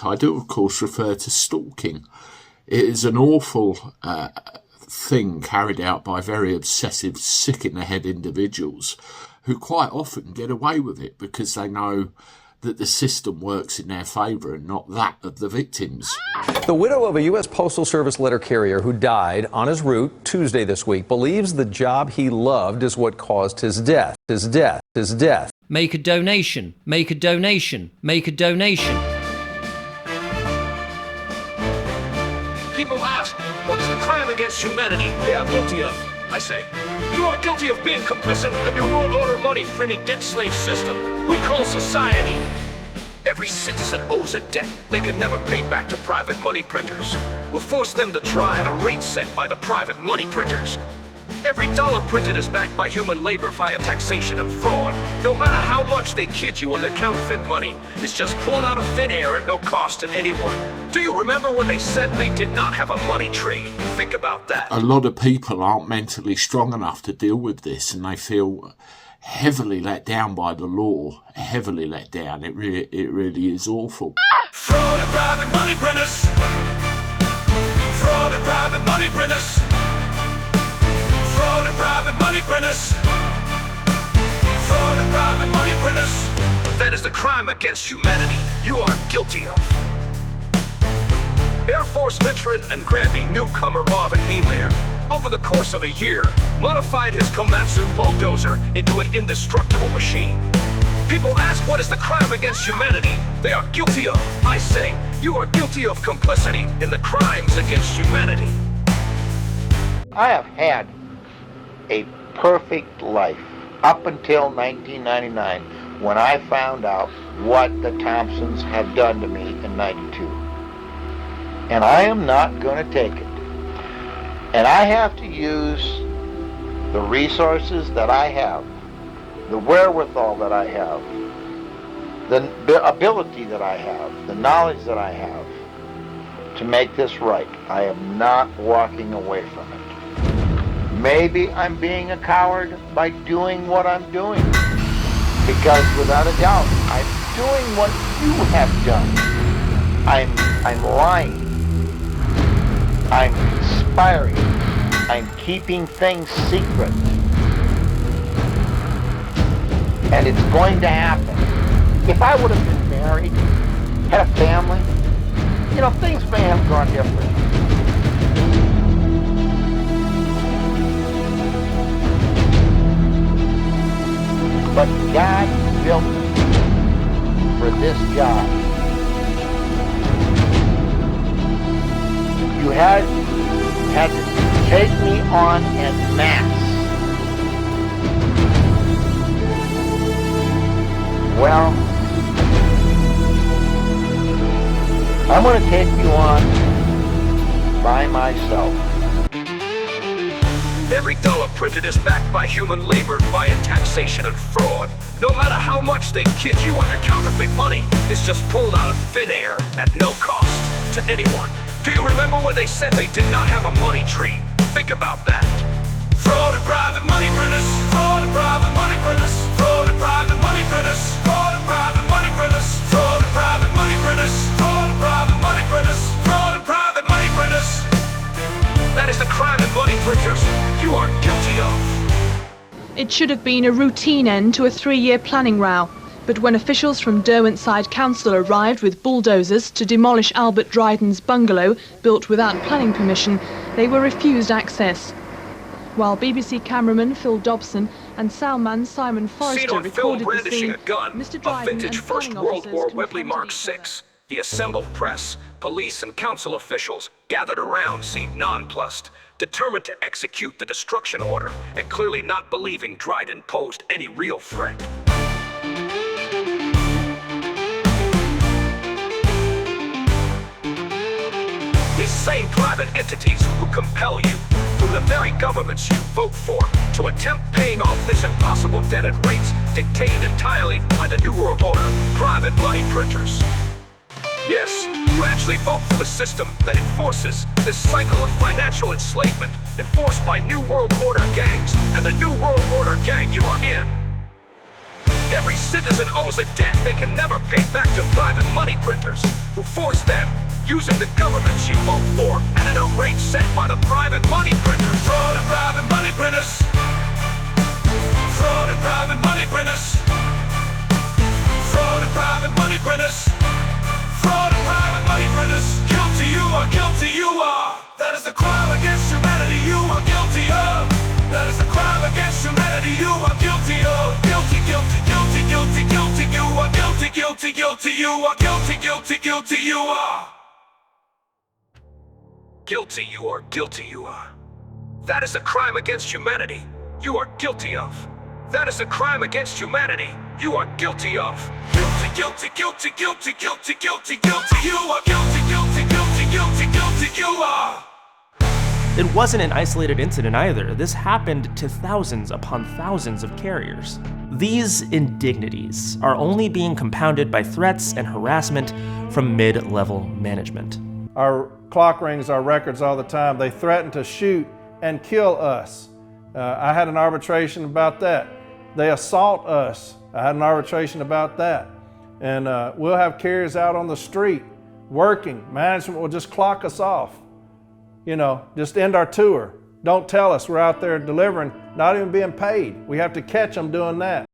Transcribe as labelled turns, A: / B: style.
A: I do, of course, refer to stalking. It is an awful thing carried out by very obsessive, sick-in-the-head individuals who quite often get away with it because they know that the system works in their favour and not that of the victims.
B: The widow of a U.S. Postal Service letter carrier who died on his route Tuesday this week believes the job he loved is what caused his death. His death.
C: Make a donation. Make a donation. Make a donation.
D: People ask, what is the crime against humanity they are guilty of? I say, you are guilty of being complicit in your world order money-printing debt slave system we call society. Every citizen owes a debt they can never pay back to private money printers. We'll force them to try at a rate set by the private money printers. Every dollar printed is backed by human labor via taxation and fraud. No matter how much they kid you on their counterfeit money, it's just pulled out of thin air at no cost to anyone. Do you remember when they said they did not have a money tree? Think about that.
A: A lot of people aren't mentally strong enough to deal with this, and they feel heavily let down by the law. Heavily let down. It really is awful.
D: Fraud and private money printers. Fraud and private money printers. Fraud and private money printers. Fraud and private money printers. That is the crime against humanity you are guilty of. Air Force veteran and Grammy newcomer Marvin Hilaire, over the course of a year, modified his Komatsu bulldozer into an indestructible machine. People ask, what is the crime against humanity they are guilty of? I say, you are guilty of complicity in the crimes against humanity.
E: I have had a perfect life up until 1999, when I found out what the Thompsons had done to me in 92. And I am not going to take it. And I have to use the resources that I have, the wherewithal that I have, the ability that I have, the knowledge that I have to make this right. I am not walking away from it. Maybe I'm being a coward by doing what I'm doing, because without a doubt, I'm doing what you have done. I'm lying. I'm conspiring. I'm keeping things secret. And it's going to happen. If I would have been married, had a family, things may have gone different. But God built me for this job. You had to take me on en masse. Well, I'm going to take you on by myself.
D: Every dollar printed is backed by human labor via taxation and fraud. No matter how much they kid you on their counterfeit money, it's just pulled out of thin air at no cost to anyone. Do you remember when they said they did not have a money tree? Think about that. Fraud and private money printers. Fraud and private money printers. Fraud and private money printers. Fraud and private money printers. Fraud and private money printers. Fraud and private money printers. Fraud and private money printers. That is the crime in money printers you are guilty of.
F: It should have been a routine end to a 3-year planning row. But when officials from Derwentside Council arrived with bulldozers to demolish Albert Dryden's bungalow, built without planning permission, they were refused access. While BBC cameraman Phil Dobson and Salman Simon Forrester recorded the scene,
D: a gun,
F: Mr.
D: a
F: Dryden
D: vintage
F: and
D: First
F: planning
D: World War
F: officers
D: Webley Mark
F: confronted each
D: VI. The assembled press, police and council officials gathered around seemed nonplussed, determined to execute the destruction order, and clearly not believing Dryden posed any real threat. These same private entities who compel you, through the very governments you vote for, to attempt paying off this impossible debt at rates dictated entirely by the New World Order, private money printers. Yes, you actually vote for the system that enforces this cycle of financial enslavement enforced by New World Order gangs and the New World Order gang you are in. Every citizen owes a debt they can never pay back to private money printers, who force them, using the government she vote for, and at a rate set by the private money printers. Fraud and private money printers. Fraud and private money printers. Fraud and private money printers. Fraud and private money printers. Guilty you are, guilty you are. That is the crime against humanity you are guilty of. That is the crime against humanity you are guilty of. Guilty, guilty, guilty, guilty, guilty, you are guilty, guilty, guilty, you are guilty, guilty, guilty, you are. Guilty you are, guilty you are. That is a crime against humanity you are guilty of. That is a crime against humanity you are guilty of. Guilty, guilty, guilty, guilty, guilty, guilty, guilty, you are guilty, guilty, guilty, guilty, guilty, you are.
G: It wasn't an isolated incident either. This happened to thousands upon thousands of carriers. These indignities are only being compounded by threats and harassment from mid-level management.
H: Our clock rings our records all the time. They threaten to shoot and kill us. I had an arbitration about that. They assault us. I had an arbitration about that. And we'll have carriers out on the street working. Management will just clock us off. You know, just end our tour. Don't tell us we're out there delivering, not even being paid. We have to catch them doing that.